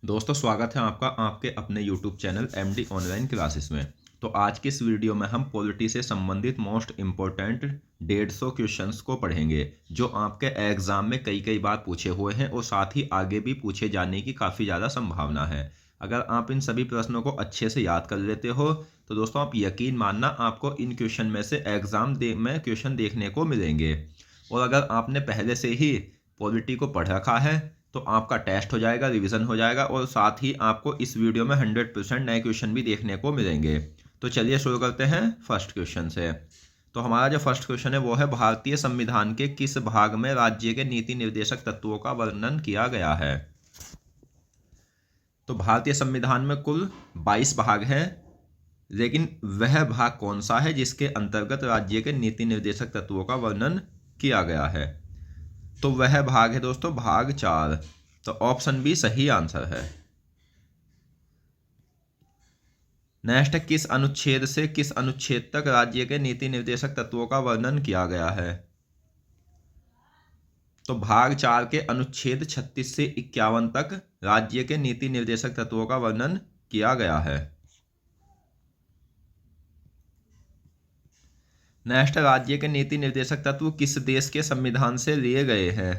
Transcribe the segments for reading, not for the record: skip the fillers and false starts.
दोस्तों स्वागत है आपका आपके अपने YouTube channel MD online classes में। तो आज की इस वीडियो में हम पॉलिटी से संबंधित मोस्ट इम्पोर्टेंट 150 क्वेश्चंस को पढ़ेंगे जो आपके एग्जाम में कई बार पूछे हुए हैं और साथ ही आगे भी पूछे जाने की काफ़ी ज़्यादा संभावना है। अगर आप इन सभी प्रश्नों को अच्छे से याद कर लेते हो तो दोस्तों आप यकीन मानना आपको इन क्वेश्चन में से में क्वेश्चन देखने को मिलेंगे। और अगर आपने पहले से ही पॉलिटी को पढ़ रखा है तो आपका टेस्ट हो जाएगा, रिवीजन हो जाएगा और साथ ही आपको इस वीडियो में 100% नए क्वेश्चन भी देखने को मिलेंगे। तो चलिए शुरू करते हैं फर्स्ट क्वेश्चन से। तो हमारा जो फर्स्ट क्वेश्चन है वो है, भारतीय संविधान के किस भाग में राज्य के नीति निर्देशक तत्वों का वर्णन किया गया है? तो भारतीय संविधान में कुल 22 भाग हैं, लेकिन वह भाग कौन सा है जिसके अंतर्गत राज्य के नीति निर्देशक तत्वों का वर्णन किया गया है? तो वह भाग है दोस्तों भाग 4। तो ऑप्शन बी सही आंसर है। नेक्स्ट, किस अनुच्छेद से किस अनुच्छेद तक राज्य के नीति निर्देशक तत्वों का वर्णन किया गया है? तो भाग 4 के अनुच्छेद 36 से 51 तक राज्य के नीति निर्देशक तत्वों का वर्णन किया गया है। नेक्स्ट, राज्य के नीति निर्देशक तत्व किस देश के संविधान से लिए गए हैं?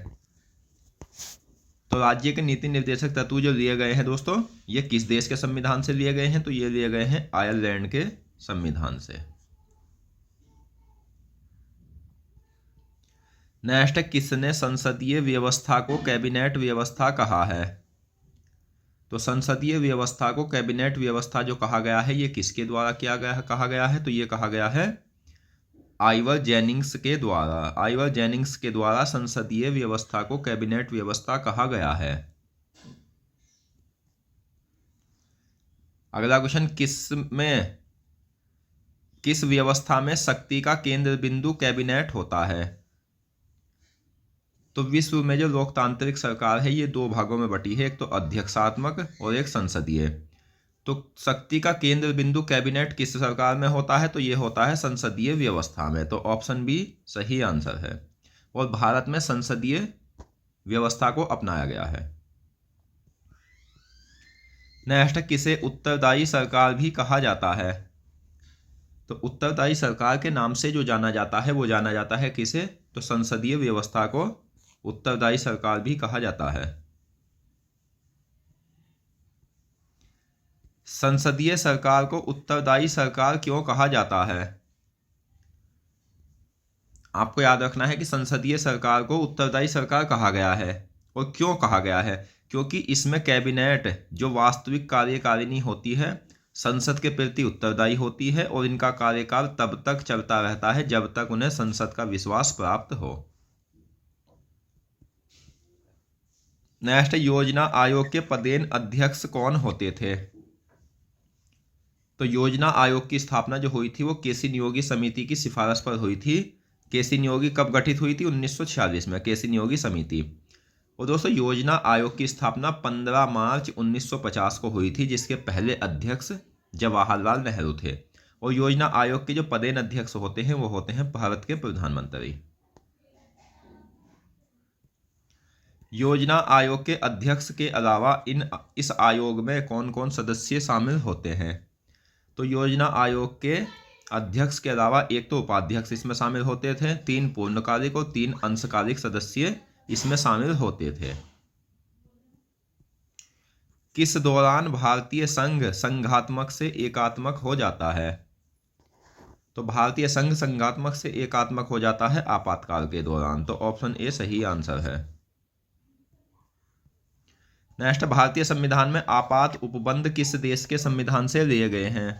तो राज्य के नीति निर्देशक तत्व जो लिए गए हैं दोस्तों, ये किस देश के संविधान से लिए गए हैं? तो ये लिए गए हैं आयरलैंड के संविधान से। नेक्स्ट, किसने संसदीय व्यवस्था को कैबिनेट व्यवस्था कहा है? तो संसदीय व्यवस्था को कैबिनेट व्यवस्था जो कहा गया है, ये किसके द्वारा कहा गया है? तो ये कहा गया है आइवर जेनिंग्स के द्वारा। आइवर जेनिंग्स के द्वारा संसदीय व्यवस्था को कैबिनेट व्यवस्था कहा गया है। अगला क्वेश्चन, किस व्यवस्था में शक्ति का केंद्र बिंदु कैबिनेट होता है? तो विश्व में जो लोकतांत्रिक सरकार है ये दो भागों में बटी है, एक तो अध्यक्षात्मक और एक संसदीय। तो शक्ति का केंद्र बिंदु कैबिनेट किस सरकार में होता है? तो ये होता है संसदीय व्यवस्था में। तो ऑप्शन बी सही आंसर है। और भारत में संसदीय व्यवस्था को अपनाया गया है। नेक्स्ट, किसे उत्तरदायी सरकार भी कहा जाता है? तो उत्तरदायी सरकार के नाम से जो जाना जाता है वो जाना जाता है किसे? तो संसदीय व्यवस्था को उत्तरदायी सरकार भी कहा जाता है। संसदीय सरकार को उत्तरदायी सरकार क्यों कहा जाता है? आपको याद रखना है कि संसदीय सरकार को उत्तरदायी सरकार कहा गया है। और क्यों कहा गया है? क्योंकि इसमें कैबिनेट जो वास्तविक कार्यकारिणी होती है संसद के प्रति उत्तरदायी होती है और इनका कार्यकाल तब तक चलता रहता है जब तक उन्हें संसद का विश्वास प्राप्त हो। नेक्स्ट, योजना आयोग के पदेन अध्यक्ष कौन होते थे? तो योजना आयोग की स्थापना जो हुई थी वो केसी नियोगी समिति की सिफारिश पर हुई थी। केसी नियोगी कब गठित हुई थी? 1946 में केसी नियोगी समिति। और दोस्तों योजना आयोग की स्थापना 15 मार्च 1950 को हुई थी, जिसके पहले अध्यक्ष जवाहरलाल नेहरू थे। और योजना आयोग के जो पदेन अध्यक्ष होते हैं वो होते हैं भारत के प्रधानमंत्री। योजना आयोग के अध्यक्ष के अलावा इस आयोग में कौन कौन सदस्य शामिल होते हैं? तो योजना आयोग के अध्यक्ष के अलावा एक तो उपाध्यक्ष इसमें शामिल होते थे, 3 पूर्णकालिक और 3 अंशकालिक सदस्य इसमें शामिल होते थे। किस दौरान भारतीय संघ संघात्मक से एकात्मक हो जाता है? तो भारतीय संघ संघात्मक से एकात्मक हो जाता है आपातकाल के दौरान। तो ऑप्शन ए सही आंसर है। नेक्स्ट, भारतीय संविधान में आपात उपबंध किस देश के संविधान से लिए गए हैं?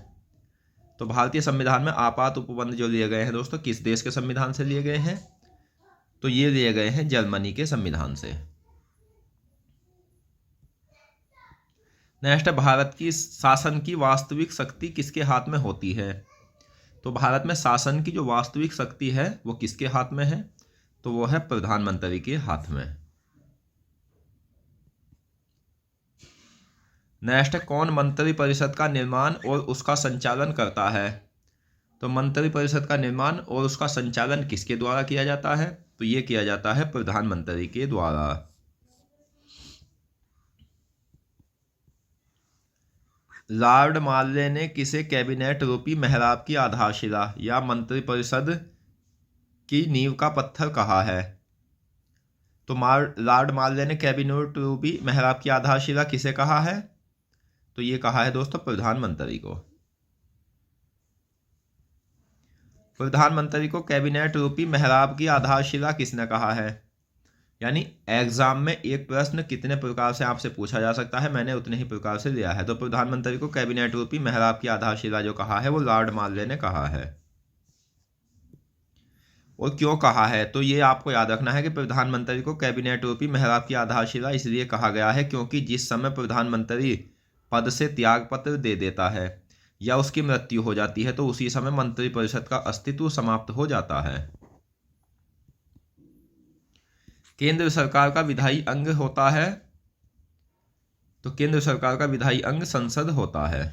तो भारतीय संविधान में आपात उपबंध जो लिए गए हैं दोस्तों किस देश के संविधान से लिए गए हैं? तो ये लिए गए हैं जर्मनी के संविधान से। नेक्स्ट, भारत की शासन की वास्तविक शक्ति किसके हाथ में होती है? तो भारत में शासन की जो वास्तविक शक्ति है वो किसके हाथ में है? तो वो है प्रधानमंत्री के हाथ में। नेक्स्ट, कौन मंत्री परिषद का निर्माण और उसका संचालन करता है? तो मंत्री परिषद का निर्माण और उसका संचालन किसके द्वारा किया जाता है? तो ये किया जाता है प्रधानमंत्री के द्वारा। लॉर्ड माल्ले ने किसे कैबिनेट रूपी मेहराब की आधारशिला या मंत्रिपरिषद की नींव का पत्थर कहा है? तो लॉर्ड माल्ले ने कैबिनेट रूपी मेहराब की आधारशिला किसे कहा है? तो ये कहा है दोस्तों प्रधानमंत्री को। प्रधानमंत्री को कैबिनेट रूपी मेहराब की आधारशिला किसने कहा है? यानी एग्जाम में एक प्रश्न कितने प्रकार से आपसे पूछा जा सकता है, मैंने उतने ही प्रकार से लिया है। तो प्रधानमंत्री को कैबिनेट रूपी मेहराब की आधारशिला जो कहा है वो लॉर्ड माल्ले ने कहा है। और क्यों कहा है, तो ये आपको याद रखना है कि प्रधानमंत्री को कैबिनेट रूपी मेहराब की आधारशिला इसलिए कहा गया है क्योंकि जिस समय प्रधानमंत्री पद से त्यागपत्र दे देता है या उसकी मृत्यु हो जाती है तो उसी समय मंत्रिपरिषद का अस्तित्व समाप्त हो जाता है। केंद्र सरकार का विधायी अंग होता है, तो केंद्र सरकार का विधायी अंग संसद होता है।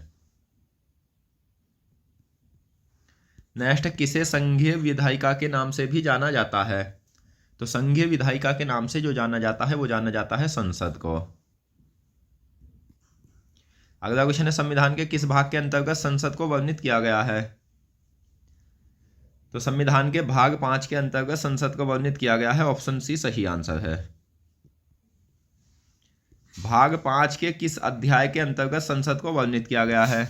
नेक्स्ट, किसे संघीय विधायिका के नाम से भी जाना जाता है? तो संघीय विधायिका के नाम से जो जाना जाता है वो जाना जाता है संसद को। अगला क्वेश्चन है, संविधान के किस भाग के अंतर्गत संसद को वर्णित किया गया है? तो संविधान के भाग 5 के अंतर्गत संसद को वर्णित किया गया है। ऑप्शन सी सही आंसर है। भाग 5 के किस अध्याय के अंतर्गत संसद को वर्णित किया गया है?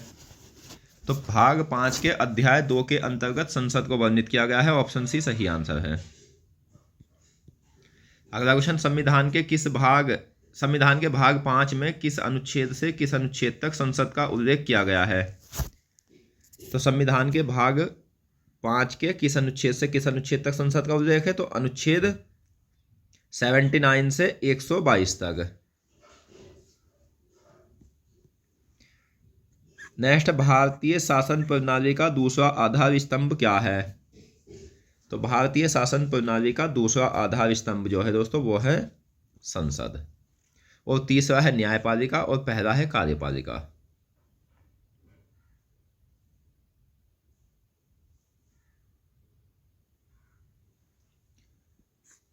तो भाग 5 के अध्याय 2 के अंतर्गत संसद को वर्णित किया गया है। ऑप्शन सी सही आंसर है। अगला क्वेश्चन, संविधान के भाग 5 में किस अनुच्छेद से किस अनुच्छेद तक संसद का उल्लेख किया गया है? तो संविधान के भाग 5 के किस अनुच्छेद से किस अनुच्छेद तक संसद का उल्लेख है? तो अनुच्छेद 79 से 122 तक। नेक्स्ट, भारतीय शासन प्रणाली का दूसरा आधार स्तंभ क्या है? तो भारतीय शासन प्रणाली का दूसरा आधार स्तंभ जो है दोस्तों वो है संसद, और तीसरा है न्यायपालिका और पहला है कार्यपालिका।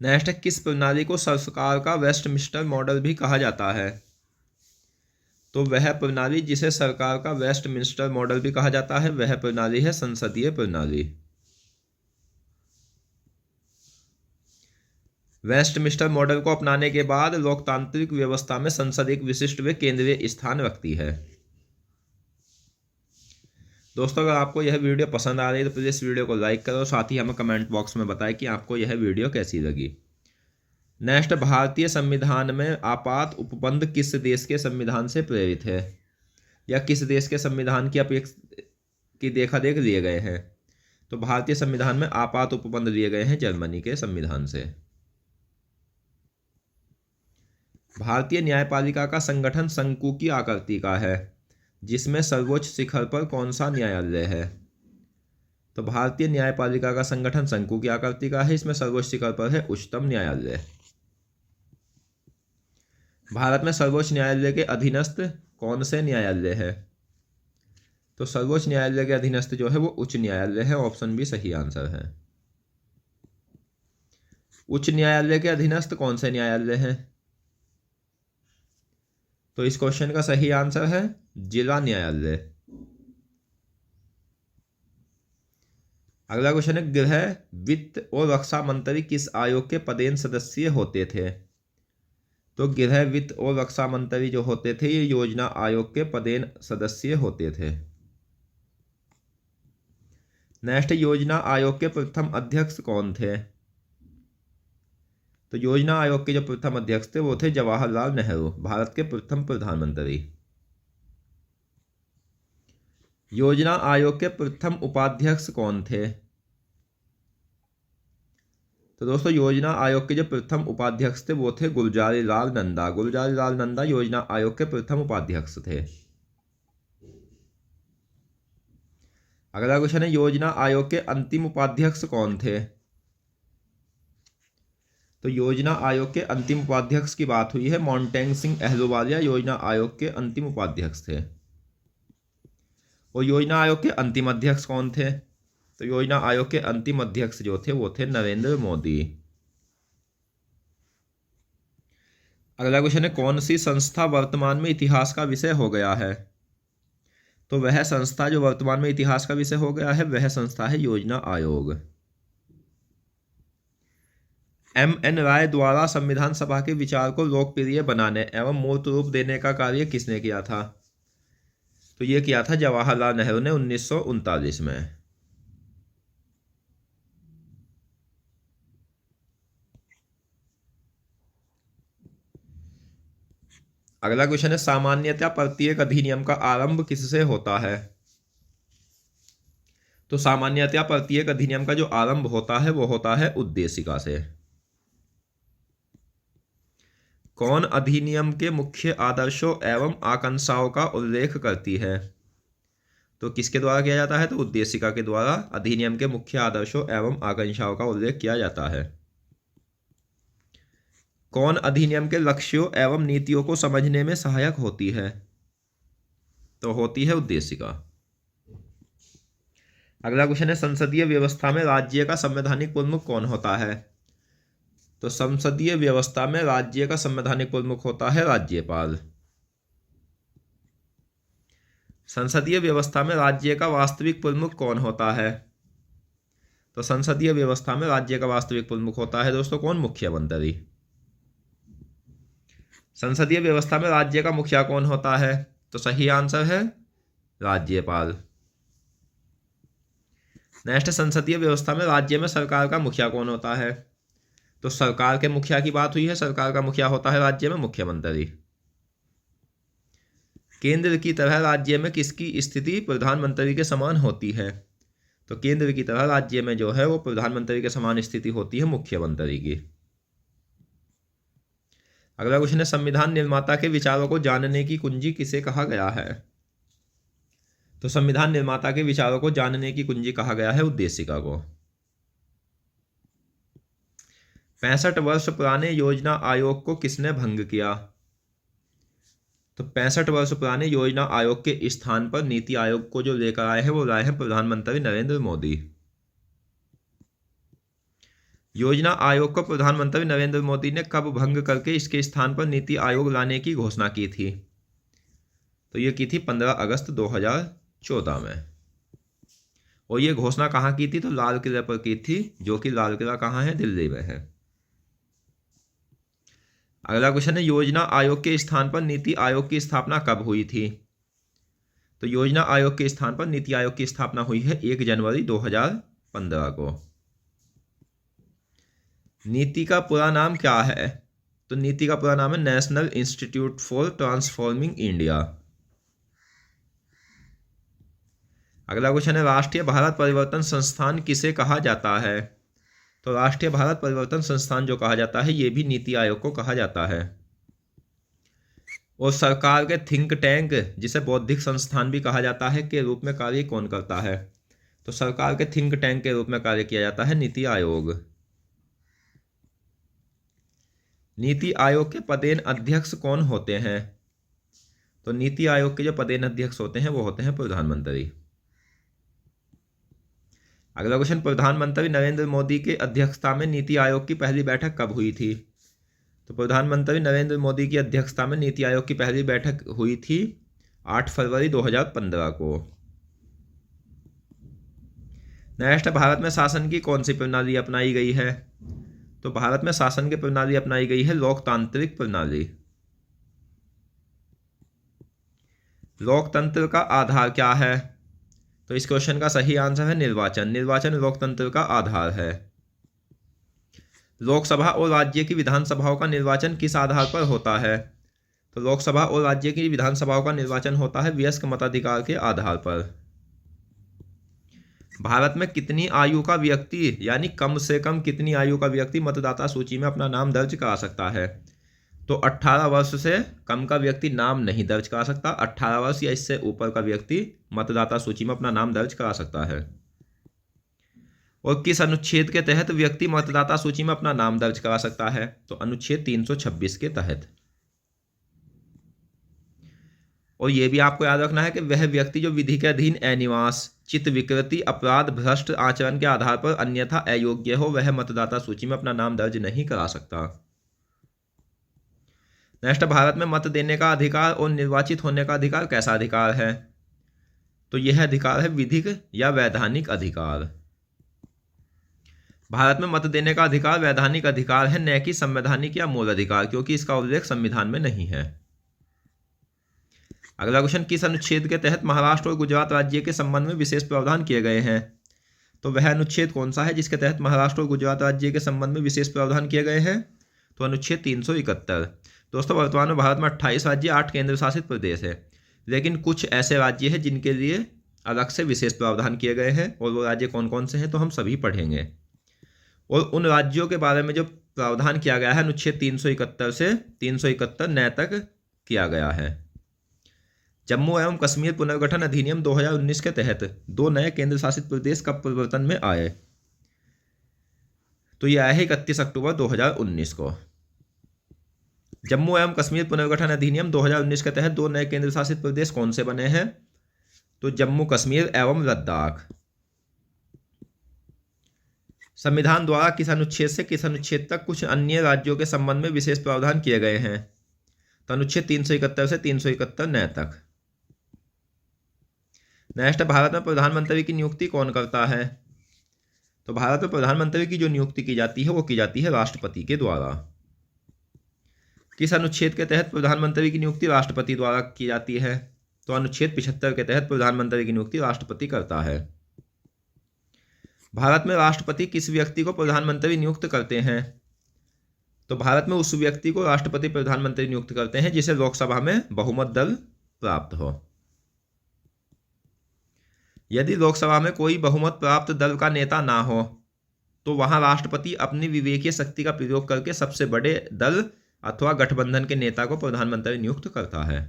नेक्स्ट, किस प्रणाली को सरकार का वेस्टमिंस्टर मॉडल भी कहा जाता है? तो वह प्रणाली जिसे सरकार का वेस्टमिंस्टर मॉडल भी कहा जाता है वह प्रणाली है संसदीय प्रणाली। वेस्टमिंस्टर मॉडल को अपनाने के बाद लोकतांत्रिक व्यवस्था में संसद एक विशिष्ट व केंद्रीय स्थान रखती है। दोस्तों, अगर आपको यह वीडियो पसंद आ रही है तो प्लीज़ इस वीडियो को लाइक करो, साथ ही हमें कमेंट बॉक्स में बताएं कि आपको यह वीडियो कैसी लगी। नेक्स्ट, भारतीय संविधान में आपात उपबंध किस देश के संविधान से प्रेरित है या किस देश के संविधान की देखादेख लिए गए हैं? तो भारतीय संविधान में आपात उपबंध लिए गए हैं जर्मनी के संविधान से। भारतीय न्यायपालिका का संगठन शंकु की आकृति का है, जिसमें सर्वोच्च शिखर पर कौन सा न्यायालय है? तो भारतीय न्यायपालिका का संगठन शंकु की आकृति का है, इसमें सर्वोच्च शिखर पर है उच्चतम न्यायालय। भारत में सर्वोच्च न्यायालय के अधीनस्थ कौन से न्यायालय है? तो सर्वोच्च न्यायालय के अधीनस्थ जो है वो उच्च न्यायालय है। ऑप्शन बी सही आंसर है। उच्च न्यायालय के अधीनस्थ कौन से न्यायालय हैं? तो इस क्वेश्चन का सही आंसर है जिला न्यायालय। अगला क्वेश्चन है, गृह, वित्त और रक्षा मंत्री किस आयोग के पदेन सदस्य होते थे? तो गृह, वित्त और रक्षा मंत्री जो होते थे ये योजना आयोग के पदेन सदस्य होते थे। नेक्स्ट, योजना आयोग के प्रथम अध्यक्ष कौन थे? तो योजना आयोग के जो प्रथम अध्यक्ष थे वो थे जवाहरलाल नेहरू, भारत के प्रथम प्रधानमंत्री। योजना आयोग के प्रथम उपाध्यक्ष कौन थे? तो दोस्तों, योजना आयोग के जो प्रथम उपाध्यक्ष थे वो थे गुलजारी लाल नंदा। गुलजारी लाल नंदा योजना आयोग के प्रथम उपाध्यक्ष थे। अगला क्वेश्चन है, योजना आयोग के अंतिम उपाध्यक्ष कौन थे? तो योजना आयोग के अंतिम उपाध्यक्ष की बात हुई है, मोंटेग सिंह अहलूवालिया योजना आयोग के अंतिम उपाध्यक्ष थे। और योजना आयोग के अंतिम अध्यक्ष कौन थे? तो योजना आयोग के अंतिम अध्यक्ष जो थे वो थे नरेंद्र मोदी। अगला क्वेश्चन है, कौन सी संस्था वर्तमान में इतिहास का विषय हो गया है? तो वह संस्था जो वर्तमान में इतिहास का विषय हो गया है, वह संस्था है योजना आयोग। M.N. राय द्वारा संविधान सभा के विचार को लोकप्रिय बनाने एवं मूर्त रूप देने का कार्य किसने किया था? तो यह किया था जवाहरलाल नेहरू ने 1939 में। अगला क्वेश्चन है, सामान्यतः प्रत्येक अधिनियम का आरंभ किससे होता है? तो सामान्यतः प्रत्येक अधिनियम का जो आरंभ होता है वो होता है उद्देशिका से। कौन अधिनियम के मुख्य आदर्शों एवं आकांक्षाओं का उल्लेख करती है? तो किसके द्वारा किया जाता है? तो उद्देशिका के द्वारा अधिनियम के मुख्य आदर्शों एवं आकांक्षाओं का उल्लेख किया जाता है। कौन अधिनियम के लक्ष्यों एवं नीतियों को समझने में सहायक होती है? तो होती है उद्देशिका। अगला क्वेश्चन है, संसदीय व्यवस्था में राज्य का संवैधानिक प्रमुख कौन होता है? तो संसदीय व्यवस्था में राज्य का संवैधानिक प्रमुख होता है राज्यपाल। संसदीय व्यवस्था में राज्य का वास्तविक प्रमुख कौन होता है? तो संसदीय व्यवस्था में राज्य का वास्तविक प्रमुख होता है दोस्तों कौन? मुख्यमंत्री। संसदीय व्यवस्था में राज्य का मुखिया कौन होता है? तो सही आंसर है राज्यपाल। नेक्स्ट, संसदीय व्यवस्था में राज्य में सरकार का मुखिया कौन होता है? तो सरकार के मुखिया की बात हुई है, सरकार का मुखिया होता है राज्य में मुख्यमंत्री। केंद्र की तरह राज्य में किसकी स्थिति प्रधानमंत्री के समान होती है? तो केंद्र की तरह राज्य में जो है वो प्रधानमंत्री के समान स्थिति होती है मुख्यमंत्री की। अगला क्वेश्चन है, संविधान निर्माता के विचारों को जानने की कुंजी किसे कहा गया है? तो संविधान निर्माता के विचारों को जानने की कुंजी कहा गया है उद्देशिका को। 65 वर्ष पुराने योजना आयोग को किसने भंग किया? तो 65 वर्ष पुराने योजना आयोग के स्थान पर नीति आयोग को जो लेकर आए हैं वो लाए हैं प्रधानमंत्री नरेंद्र मोदी। योजना आयोग को प्रधानमंत्री नरेंद्र मोदी ने कब भंग करके इसके स्थान पर नीति आयोग लाने की घोषणा की थी? तो ये की थी 15 अगस्त 2014 में। और ये घोषणा कहाँ की थी? तो लाल किले पर की थी, जो कि लाल किला कहाँ है? दिल्ली में है। अगला क्वेश्चन है, योजना आयोग के स्थान पर नीति आयोग की स्थापना कब हुई थी? तो योजना आयोग के स्थान पर नीति आयोग की स्थापना हुई है 1 जनवरी 2015 को। नीति का पूरा नाम क्या है? तो नीति का पूरा नाम है national institute for transforming India. अगला क्वेश्चन है, राष्ट्रीय भारत परिवर्तन संस्थान किसे कहा जाता है? तो राष्ट्रीय भारत परिवर्तन संस्थान जो कहा जाता है ये भी नीति आयोग को कहा जाता है। और सरकार के थिंक टैंक जिसे बौद्धिक संस्थान भी कहा जाता है के रूप में कार्य कौन करता है? तो सरकार के थिंक टैंक के रूप में कार्य किया जाता है नीति आयोग। नीति आयोग के पदेन अध्यक्ष कौन होते हैं? तो नीति आयोग के जो पदेन अध्यक्ष होते हैं वो होते हैं प्रधानमंत्री। अगला क्वेश्चन, प्रधानमंत्री नरेंद्र मोदी के अध्यक्षता में नीति आयोग की पहली बैठक कब हुई थी? तो प्रधानमंत्री नरेंद्र मोदी की अध्यक्षता में नीति आयोग की पहली बैठक हुई थी 8 फरवरी 2015 को। नेक्स्ट, भारत में शासन की कौन सी प्रणाली अपनाई गई है? तो भारत में शासन की प्रणाली अपनाई गई है लोकतांत्रिक प्रणाली। लोकतंत्र का आधार क्या है? तो इस क्वेश्चन का सही आंसर है निर्वाचन। निर्वाचन लोकतंत्र का आधार है। लोकसभा और राज्य की विधानसभाओं का निर्वाचन किस आधार पर होता है? तो लोकसभा और राज्य की विधानसभाओं का निर्वाचन होता है वयस्क मताधिकार के आधार पर। भारत में कितनी आयु का व्यक्ति यानी कम से कम कितनी आयु का व्यक्ति मतदाता सूची में अपना नाम दर्ज करा सकता है? तो 18 वर्ष से कम का व्यक्ति नाम नहीं दर्ज करा सकता। 18 वर्ष या इससे ऊपर का व्यक्ति मतदाता सूची में अपना नाम दर्ज करा सकता है। और किस अनुच्छेद के तहत व्यक्ति मतदाता सूची में अपना नाम दर्ज करा सकता है? तो अनुच्छेद 326 के तहत। और यह भी आपको याद रखना है कि वह व्यक्ति जो विधि के अधीन अनिवास, चित्त विकृति, अपराध, भ्रष्ट आचरण के आधार पर अन्यथा अयोग्य हो वह मतदाता सूची में अपना नाम दर्ज नहीं करा सकता। नेक्स्ट, भारत में मत देने का अधिकार और निर्वाचित होने का अधिकार कैसा अधिकार है? तो यह अधिकार है विधिक या वैधानिक अधिकार। भारत में मत देने का अधिकार वैधानिक अधिकार है, न कि संवैधानिक या मूल अधिकार, क्योंकि इसका उल्लेख संविधान में नहीं है। अगला क्वेश्चन, किस अनुच्छेद के तहत महाराष्ट्र और गुजरात राज्य के संबंध में विशेष प्रावधान किए गए हैं? तो वह अनुच्छेद कौन सा है जिसके तहत महाराष्ट्र और गुजरात राज्य के संबंध में विशेष प्रावधान किए गए हैं? तो अनुच्छेद 371। दोस्तों, वर्तमान में भारत में 28 राज्य, 8 केंद्र शासित प्रदेश है, लेकिन कुछ ऐसे राज्य हैं जिनके लिए अलग से विशेष प्रावधान किए गए हैं, और वो राज्य कौन कौन से हैं तो हम सभी पढ़ेंगे। और उन राज्यों के बारे में जो प्रावधान किया गया है अनुच्छेद 371 से 371 नए तक किया गया है। जम्मू एवं कश्मीर पुनर्गठन अधिनियम 2019 के तहत 2 नए केंद्र शासित प्रदेश कब प्रवर्तन में आए? तो ये आया है 31 अक्टूबर 2019 को। जम्मू एवं कश्मीर पुनर्गठन अधिनियम 2019 के तहत 2 नए केंद्र शासित प्रदेश कौन से बने हैं? तो जम्मू कश्मीर एवं लद्दाख। संविधान द्वारा किस अनुच्छेद से किस अनुच्छेद तक कुछ अन्य राज्यों के संबंध में विशेष प्रावधान किए गए हैं? तो अनुच्छेद 371 से 371 नए तक। नेक्स्ट, भारत में प्रधानमंत्री की नियुक्ति कौन करता है? तो भारत में प्रधानमंत्री की जो नियुक्ति की जाती है वो की जाती है राष्ट्रपति के द्वारा। किस अनुच्छेद के तहत प्रधानमंत्री की नियुक्ति राष्ट्रपति द्वारा की जाती है? तो अनुच्छेद 75 के तहत प्रधानमंत्री की नियुक्ति राष्ट्रपति करता है। भारत में राष्ट्रपति किस व्यक्ति को प्रधानमंत्री नियुक्त करते हैं? तो भारत में उस व्यक्ति को राष्ट्रपति प्रधानमंत्री नियुक्त करते हैं जिसे लोकसभा में बहुमत दल प्राप्त हो। यदि लोकसभा में कोई बहुमत प्राप्त दल का नेता ना हो तो वहां राष्ट्रपति अपनी विवेकीय शक्ति का प्रयोग करके सबसे बड़े दल अथवा गठबंधन के नेता को प्रधानमंत्री नियुक्त करता है।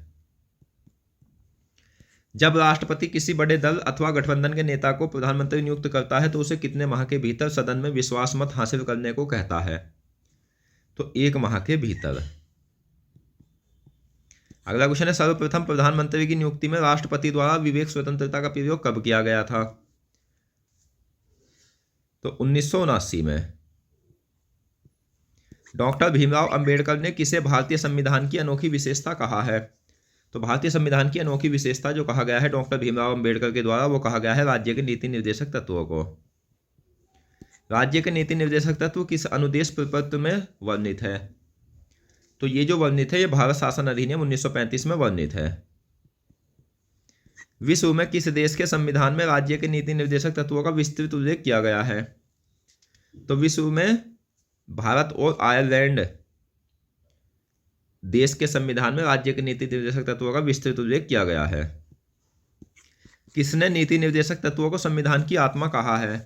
जब राष्ट्रपति किसी बड़े दल अथवा गठबंधन के नेता को प्रधानमंत्री नियुक्त करता है तो उसे कितने माह के भीतर सदन में विश्वास मत हासिल करने को कहता है? तो 1 माह के भीतर। अगला क्वेश्चन है, सर्वप्रथम प्रधानमंत्री की नियुक्ति में राष्ट्रपति द्वारा विवेक स्वतंत्रता का प्रयोग कब किया गया था? तो 1979 में। डॉक्टर भीमराव अंबेडकर ने किसे भारतीय संविधान की अनोखी विशेषता कहा है? तो भारतीय संविधान की अनोखी विशेषता जो कहा गया है डॉक्टर भीमराव अंबेडकर के द्वारा वो कहा गया है राज्य के नीति निर्देशक तत्वों को। राज्य के नीति निर्देशक तत्व किस अनुदेश प्रपत्र में वर्णित है? तो ये जो वर्णित है ये भारत शासन अधिनियम 1935 में वर्णित है। विश्व में किस देश के संविधान में राज्य के नीति निर्देशक तत्वों का विस्तृत उल्लेख किया गया है? तो विश्व में भारत और आयरलैंड देश के संविधान में राज्य के नीति निर्देशक तत्वों का विस्तृत उल्लेख किया गया है। किसने नीति निर्देशक तत्वों को संविधान की आत्मा कहा है?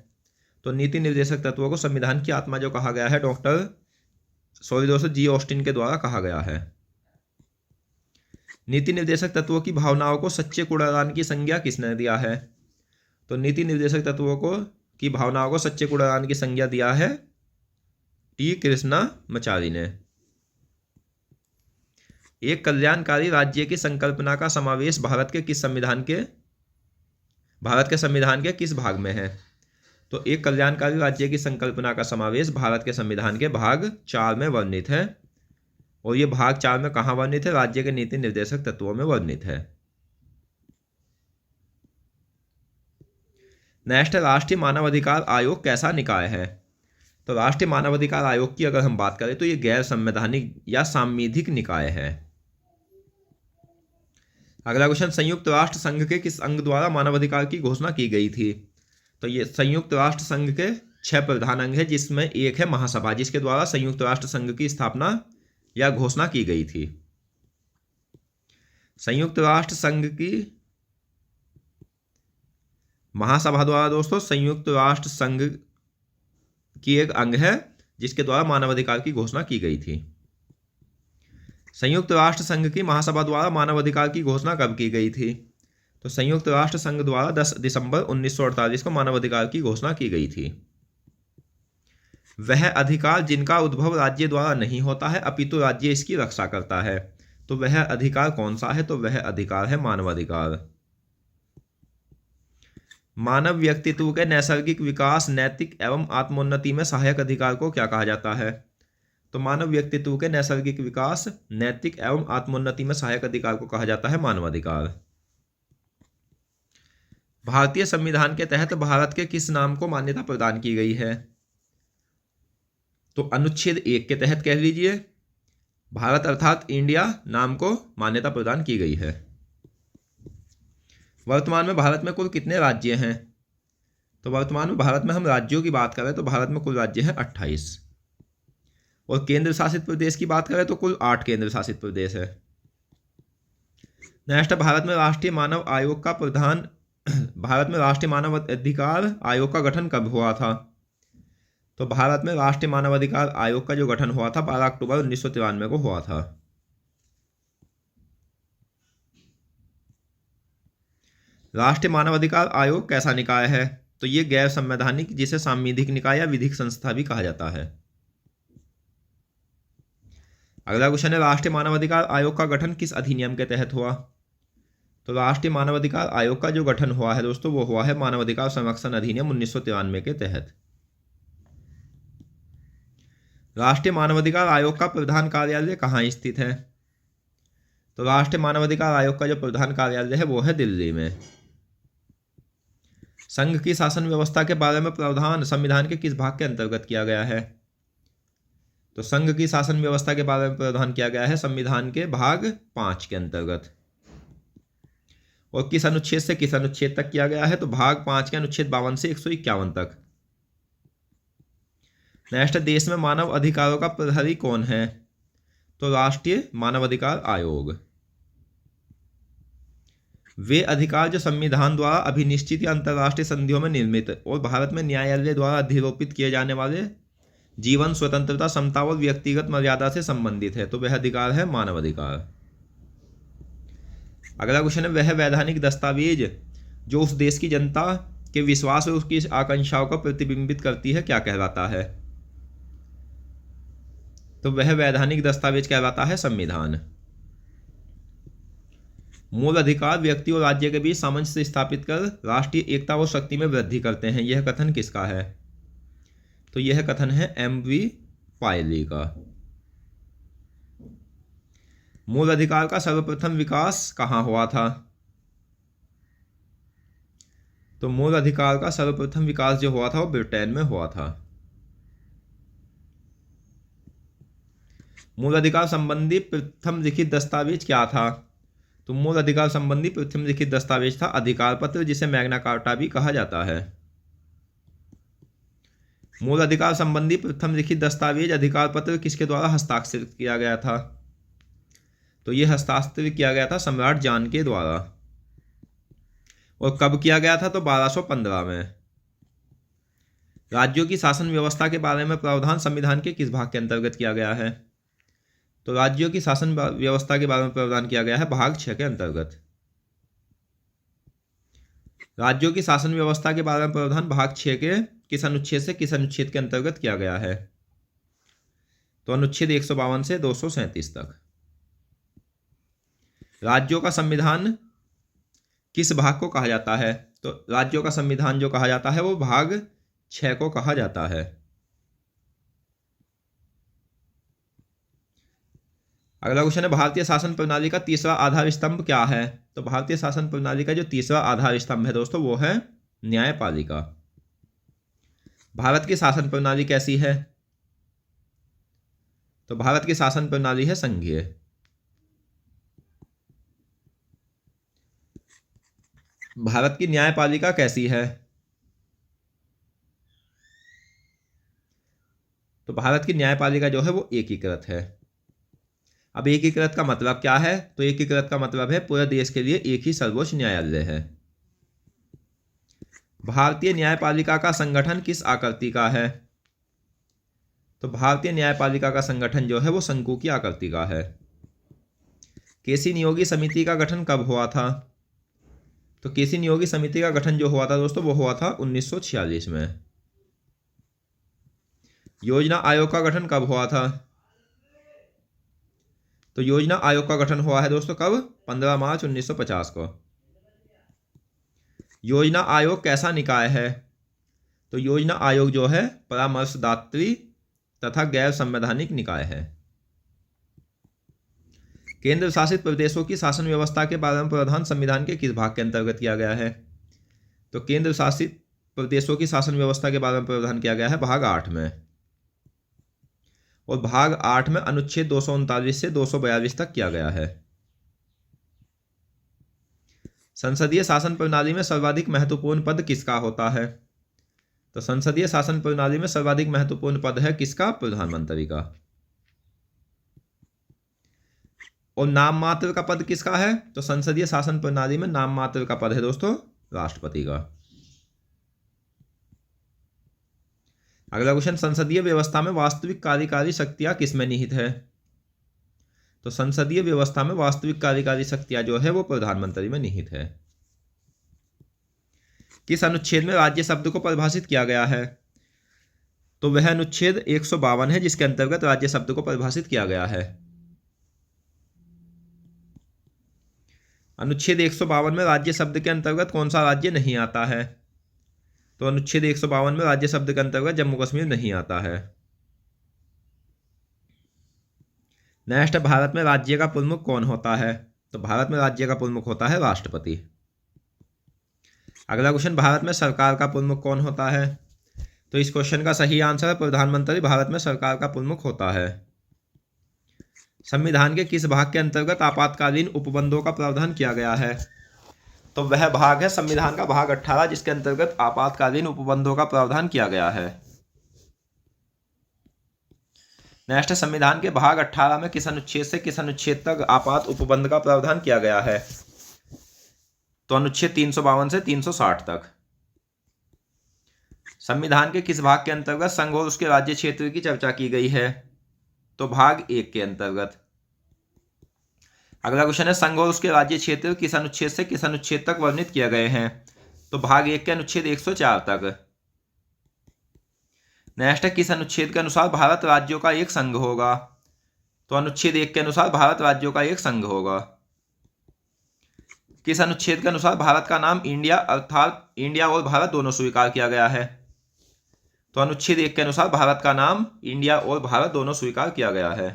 तो नीति निर्देशक तत्वों को संविधान की आत्मा जो कहा गया है दोस्तों जी ऑस्टिन के द्वारा कहा गया है। नीति निर्देशक तत्वों की भावनाओं को सच्चे कूड़ादान की संज्ञा किसने दिया है? तो नीति निर्देशक तत्वों को की भावनाओं को सच्चे कूड़ादान की संज्ञा दिया है टी कृष्णामाचारी ने। एक कल्याणकारी राज्य की संकल्पना का समावेश भारत के संविधान के किस भाग में है? तो एक कल्याणकारी राज्य की संकल्पना का समावेश भारत के संविधान के भाग 4 में वर्णित है, और ये भाग 4 में कहाँ वर्णित है? राज्य के नीति निर्देशक तत्वों में वर्णित है। नेक्स्ट, राष्ट्रीय मानवाधिकार आयोग कैसा निकाय है? तो राष्ट्रीय मानवाधिकार आयोग की अगर हम बात करें तो ये गैर संवैधानिक या सांविधिक निकाय है। अगला क्वेश्चन, संयुक्त राष्ट्र संघ के किस अंग द्वारा मानवाधिकार की घोषणा की गई थी? तो ये संयुक्त राष्ट्र संघ के 6 प्रधान अंग है जिसमें एक है महासभा, जिसके द्वारा संयुक्त राष्ट्र संघ की स्थापना या घोषणा की गई थी। संयुक्त राष्ट्र संघ की महासभा द्वारा दोस्तों संयुक्त राष्ट्र संघ की एक अंग है जिसके द्वारा मानवाधिकार की घोषणा की गई थी। संयुक्त राष्ट्र संघ की महासभा द्वारा मानवाधिकार की घोषणा कब की गई थी? तो संयुक्त राष्ट्र संघ द्वारा 10 दिसंबर 1948 को मानवाधिकार की घोषणा की गई थी। वह अधिकार जिनका उद्भव राज्य द्वारा नहीं होता है अपितु राज्य इसकी रक्षा करता है, तो वह अधिकार कौन सा है? तो वह अधिकार है मानवाधिकार। मानव व्यक्तित्व के नैसर्गिक विकास, नैतिक एवं आत्मोन्नति में सहायक अधिकार को क्या कहा जाता है? तो मानव व्यक्तित्व के नैसर्गिक विकास, नैतिक एवं आत्मोन्नति में सहायक अधिकार को कहा जाता है मानवाधिकार। भारतीय संविधान के तहत भारत के किस नाम को मान्यता प्रदान की गई है? तो अनुच्छेद 1 के तहत कह लीजिए भारत अर्थात इंडिया नाम को मान्यता प्रदान की गई है। वर्तमान में भारत में कुल कितने राज्य हैं? तो वर्तमान में भारत में हम राज्यों की बात करें तो भारत में कुल राज्य हैं 28 और केंद्र शासित प्रदेश की बात करें तो कुल 8 केंद्र शासित प्रदेश है। नेक्स्ट, भारत में राष्ट्रीय मानव आयोग का प्रधान भारत में राष्ट्रीय मानव अधिकार आयोग का गठन कब हुआ था? तो भारत में राष्ट्रीय मानव अधिकार आयोग का जो गठन हुआ था 12 अक्टूबर 1993 को हुआ था। राष्ट्रीय मानवाधिकार आयोग कैसा निकाय है? तो ये गैर संवैधानिक, जिसे सांविधिक निकाय या विधिक संस्था भी कहा जाता है। अगला क्वेश्चन है, राष्ट्रीय मानवाधिकार आयोग का गठन किस अधिनियम के तहत हुआ? तो राष्ट्रीय मानवाधिकार आयोग का जो गठन हुआ है दोस्तों वो हुआ है मानवाधिकार संरक्षण अधिनियम 1993 के तहत। राष्ट्रीय मानवाधिकार आयोग का प्रधान कार्यालय कहाँ स्थित है? तो राष्ट्रीय मानवाधिकार आयोग का जो प्रधान कार्यालय है वो है दिल्ली में। संघ की शासन व्यवस्था के बारे में प्रावधान संविधान के किस भाग के अंतर्गत किया गया है? तो संघ की शासन व्यवस्था के बारे में प्रावधान किया गया है संविधान के भाग 5 के अंतर्गत। और किस अनुच्छेद से किस अनुच्छेद तक किया गया है? तो भाग 5 के अनुच्छेद 52 से 151 तक। नेक्स्ट, देश में मानव अधिकारों का प्रहरी कौन है? तो राष्ट्रीय मानवाधिकार आयोग। वे अधिकार जो संविधान द्वारा अभिनिश्चित या अंतर्राष्ट्रीय संधियों में निर्मित और भारत में न्यायालय द्वारा अधिरोपित किए जाने वाले जीवन, स्वतंत्रता, समता और व्यक्तिगत मर्यादा से संबंधित है, तो वह अधिकार है मानवाधिकार। अगला क्वेश्चन है, वह वैधानिक दस्तावेज जो उस देश की जनता के विश्वास और उसकी आकांक्षाओं को प्रतिबिंबित करती है क्या कहलाता है? तो वह वैधानिक दस्तावेज कहलाता है संविधान। मूल अधिकार व्यक्ति और राज्य के बीच सामंजस्य स्थापित कर राष्ट्रीय एकता और शक्ति में वृद्धि करते हैं, यह कथन किसका है? तो यह कथन है एम.वी. पायली का। मूल अधिकार का सर्वप्रथम विकास कहाँ हुआ था? तो मूल अधिकार का सर्वप्रथम विकास जो हुआ था वो ब्रिटेन में हुआ था। मूल अधिकार संबंधी प्रथम लिखित दस्तावेज क्या था? तो मूल अधिकार संबंधी प्रथम लिखित दस्तावेज था अधिकार पत्र, जिसे मैग्ना कार्टा भी कहा जाता है। मूल अधिकार संबंधी प्रथम लिखित दस्तावेज अधिकार पत्र किसके द्वारा हस्ताक्षरित किया गया था? तो यह हस्ताक्षरित किया गया था सम्राट जॉन के द्वारा। और कब किया गया था? तो 1215 में। राज्यों की शासन व्यवस्था के बारे में प्रावधान संविधान के किस भाग के अंतर्गत किया गया है? तो राज्यों की शासन व्यवस्था के बारे में प्रावधान किया गया है भाग 6 के अंतर्गत। राज्यों की शासन व्यवस्था के बारे में प्रावधान भाग 6 के किस अनुच्छेद से किस अनुच्छेद के अंतर्गत किया गया है? तो अनुच्छेद 152 से 237 तक। राज्यों का संविधान किस भाग को कहा जाता है? तो राज्यों का संविधान जो कहा जाता है वो भाग 6 को कहा जाता है। अगला क्वेश्चन है, भारतीय शासन प्रणाली का तीसरा आधार स्तंभ क्या है? तो भारतीय शासन प्रणाली का जो तीसरा आधार स्तंभ है दोस्तों वो है न्यायपालिका। भारत की शासन प्रणाली कैसी है? तो भारत की शासन प्रणाली है संघीय। भारत की न्यायपालिका कैसी है? तो भारत की न्यायपालिका जो है वो एकीकृत है। अब एकीकृत का मतलब क्या है? तो एकीकृत का मतलब है पूरे देश के लिए एक ही सर्वोच्च न्यायालय है। भारतीय न्यायपालिका का संगठन किस आकृति का है? तो भारतीय न्यायपालिका का संगठन जो है वो शंकु की आकृति का है। केसी नियोगी समिति का गठन कब हुआ था? तो केसी नियोगी समिति का गठन जो हुआ था दोस्तों वो हुआ था 1946 में। योजना आयोग का गठन कब हुआ था? तो योजना आयोग का गठन हुआ है दोस्तों कब? 15 मार्च 1950 को। योजना आयोग कैसा निकाय है? तो योजना आयोग जो है परामर्शदात्री तथा गैर संवैधानिक निकाय है। केंद्र शासित प्रदेशों की शासन व्यवस्था के बारे में प्रावधान संविधान के किस भाग के अंतर्गत किया गया है? तो केंद्र शासित प्रदेशों की शासन व्यवस्था के बारे में प्रावधान किया गया है भाग 8 में। और भाग 8 में अनुच्छेद 239 से 242 तक किया गया है। संसदीय शासन प्रणाली में सर्वाधिक महत्वपूर्ण पद किसका होता है? तो संसदीय शासन प्रणाली में सर्वाधिक महत्वपूर्ण पद है किसका? प्रधानमंत्री का। और नाम मात्र का पद किसका है? तो संसदीय शासन प्रणाली में नाम मात्र का पद है दोस्तों राष्ट्रपति का। अगला क्वेश्चन, संसदीय व्यवस्था में वास्तविक कार्यकारी शक्तियां किसमें निहित है? तो संसदीय व्यवस्था में वास्तविक कार्यकारी शक्तियां जो है वो प्रधानमंत्री में निहित है। किस अनुच्छेद में राज्य शब्द को परिभाषित किया गया है? तो वह अनुच्छेद 152 है जिसके अंतर्गत राज्य शब्द को परिभाषित किया गया है। अनुच्छेद 152 में राज्य शब्द के अंतर्गत कौन सा राज्य नहीं आता है? तो अनुच्छेद 152 में राज्य शब्द के अंतर्गत जम्मू कश्मीर नहीं आता है। नेक्स्ट, भारत में राज्य का प्रमुख कौन होता है? तो भारत में राज्य का प्रमुख होता है राष्ट्रपति। अगला क्वेश्चन, भारत में सरकार का प्रमुख कौन होता है? तो इस क्वेश्चन का सही आंसर है प्रधानमंत्री भारत में सरकार का प्रमुख होता है। संविधान के किस भाग के अंतर्गत आपातकालीन उपबंधों का प्रावधान किया गया है? तो वह भाग है संविधान का भाग 18 जिसके अंतर्गत आपातकालीन उपबंधों का प्रावधान किया गया है। नेक्स्ट, संविधान के भाग 18 में किस अनुच्छेद से किस अनुच्छेद तक आपात उपबंध का प्रावधान किया गया है? तो अनुच्छेद 352 से 360 तक। संविधान के किस भाग के अंतर्गत संघ और उसके राज्य क्षेत्र की चर्चा की गई है? तो भाग 1 के अंतर्गत। अगला क्वेश्चन है, संघ और उसके राज्य क्षेत्र किस अनुच्छेद से किस अनुच्छेद तक वर्णित किए गए हैं? तो भाग 1 के अनुच्छेद 104 तक। नेक्स्ट है, किस अनुच्छेद के अनुसार भारत राज्यों का एक संघ होगा? तो अनुच्छेद 1 के अनुसार भारत राज्यों का एक संघ होगा। किस अनुच्छेद के अनुसार भारत का नाम इंडिया अर्थात इंडिया और भारत दोनों स्वीकार किया गया है? तो अनुच्छेद 1 के अनुसार भारत का नाम इंडिया और भारत दोनों स्वीकार किया गया है।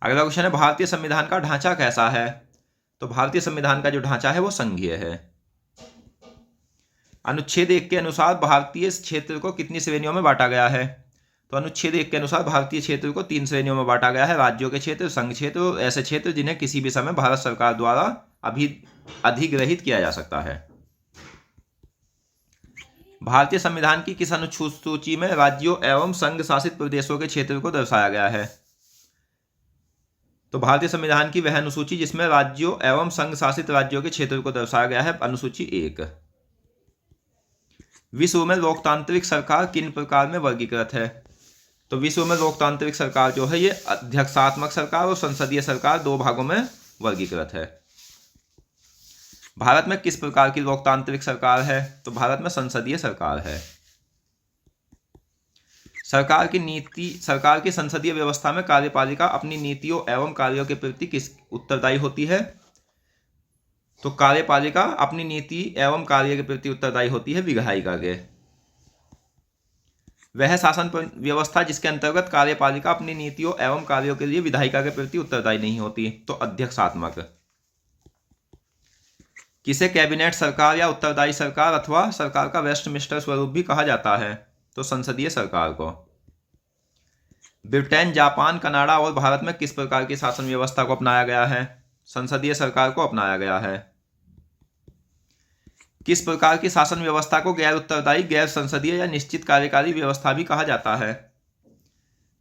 अगला क्वेश्चन है, भारतीय संविधान का ढांचा कैसा है? तो भारतीय संविधान का जो ढांचा है वो संघीय है। अनुच्छेद 1 के अनुसार भारतीय क्षेत्र को कितनी श्रेणियों में बांटा गया है? तो अनुच्छेद 1 के अनुसार भारतीय क्षेत्र को 3 श्रेणियों में बांटा गया है, राज्यों के क्षेत्र, संघ क्षेत्र और ऐसे क्षेत्र जिन्हें किसी भी समय भारत सरकार द्वारा अधिग्रहित किया जा सकता है। भारतीय संविधान की किस अनुसूची में राज्यों एवं संघ शासित प्रदेशों के क्षेत्र को दर्शाया गया है? तो भारतीय संविधान की वह अनुसूची जिसमें राज्यों एवं संघ शासित राज्यों के क्षेत्र को दर्शाया गया है, अनुसूची 1। विश्व में लोकतांत्रिक सरकार किन प्रकार में वर्गीकृत है? तो विश्व में लोकतांत्रिक सरकार जो है ये अध्यक्षात्मक सरकार और संसदीय सरकार 2 भागों में वर्गीकृत है। भारत में किस प्रकार की लोकतांत्रिक सरकार है? तो भारत में संसदीय सरकार है। सरकार की संसदीय व्यवस्था में कार्यपालिका अपनी नीतियों एवं कार्यों के प्रति किस उत्तरदायी होती है? तो कार्यपालिका अपनी नीति एवं कार्य के प्रति उत्तरदायी होती है विधायिका के। वह शासन व्यवस्था जिसके अंतर्गत कार्यपालिका अपनी नीतियों एवं कार्यों के लिए विधायिका के प्रति उत्तरदायी नहीं होती, तो अध्यक्षात्मक। किसे कैबिनेट सरकार या उत्तरदायी सरकार अथवा सरकार का वेस्टमिंस्टर स्वरूप भी कहा जाता है? तो संसदीय सरकार को। ब्रिटेन, जापान, कनाडा और भारत में किस प्रकार की शासन व्यवस्था को अपनाया गया है? संसदीय सरकार को अपनाया गया है। किस प्रकार की शासन व्यवस्था को गैर उत्तरदायी, गैर संसदीय या निश्चित कार्यकारी व्यवस्था भी कहा जाता है?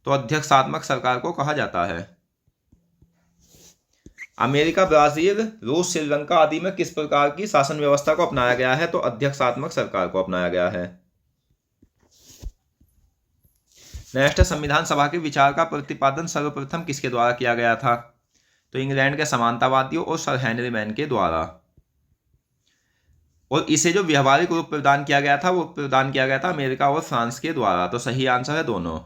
तो अध्यक्षात्मक सरकार को कहा जाता है। अमेरिका, ब्राजील, रूस, श्रीलंका आदि में किस प्रकार की शासन व्यवस्था को अपनाया गया है? तो अध्यक्षात्मक सरकार को अपनाया गया है। नेक्स्ट, संविधान सभा के विचार का प्रतिपादन सर्वप्रथम किसके द्वारा किया गया था? तो इंग्लैंड के समानतावादियों और सर हेनरी मैन के द्वारा। और इसे जो व्यवहारिक रूप प्रदान किया गया था वो प्रदान किया गया था अमेरिका और फ्रांस के द्वारा। तो सही आंसर है दोनों।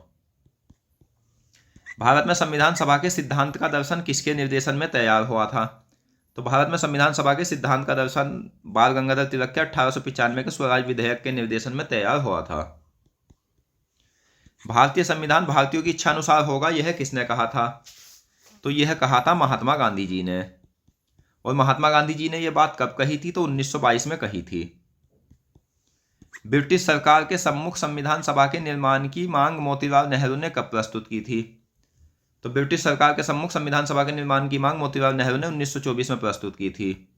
भारत में संविधान सभा के सिद्धांत का दर्शन किसके निर्देशन में तैयार हुआ था? तो भारत में संविधान सभा के सिद्धांत का दर्शन बाल गंगाधर तिलक के 1895 के स्वराज विधेयक के निर्देशन में तैयार हुआ था। भारतीय संविधान भारतीयों की इच्छा अनुसार होगा, यह किसने कहा था? तो यह कहा था महात्मा गांधी जी ने। और महात्मा गांधी जी ने यह बात कब कही थी? तो 1922 में कही थी। ब्रिटिश सरकार के सम्मुख संविधान सभा के निर्माण की मांग मोतीलाल नेहरू ने कब प्रस्तुत की थी? तो ब्रिटिश सरकार के सम्मुख संविधान सभा के निर्माण की मांग मोतीलाल नेहरू ने 1924 में प्रस्तुत की थी।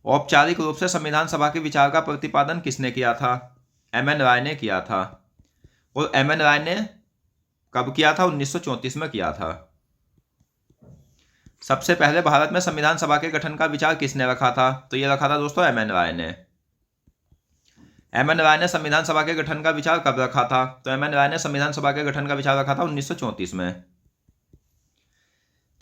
औपचारिक रूप से संविधान सभा के विचार का प्रतिपादन किसने किया था? एम.एन. राय ने किया था। और एम.एन. राय ने कब किया था? 1934 में किया था। सबसे पहले भारत में संविधान सभा के गठन का विचार किसने रखा था? तो यह रखा था दोस्तों एम.एन. राय ने। एम.एन. राय ने संविधान सभा के गठन का विचार कब रखा था? तो एम.एन. राय ने संविधान सभा के गठन का विचार रखा था 1934 में।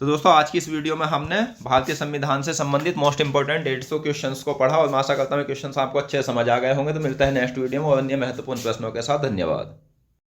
तो दोस्तों आज की इस वीडियो में हमने भारतीय संविधान से संबंधित मोस्ट इंपोर्टेंट 150 क्वेश्चंस को पढ़ा और मैं आशा करता हूँ क्वेश्चंस आपको अच्छे समझ आ गए होंगे। तो मिलते हैं नेक्स्ट वीडियो में और अन्य महत्वपूर्ण प्रश्नों के साथ। धन्यवाद।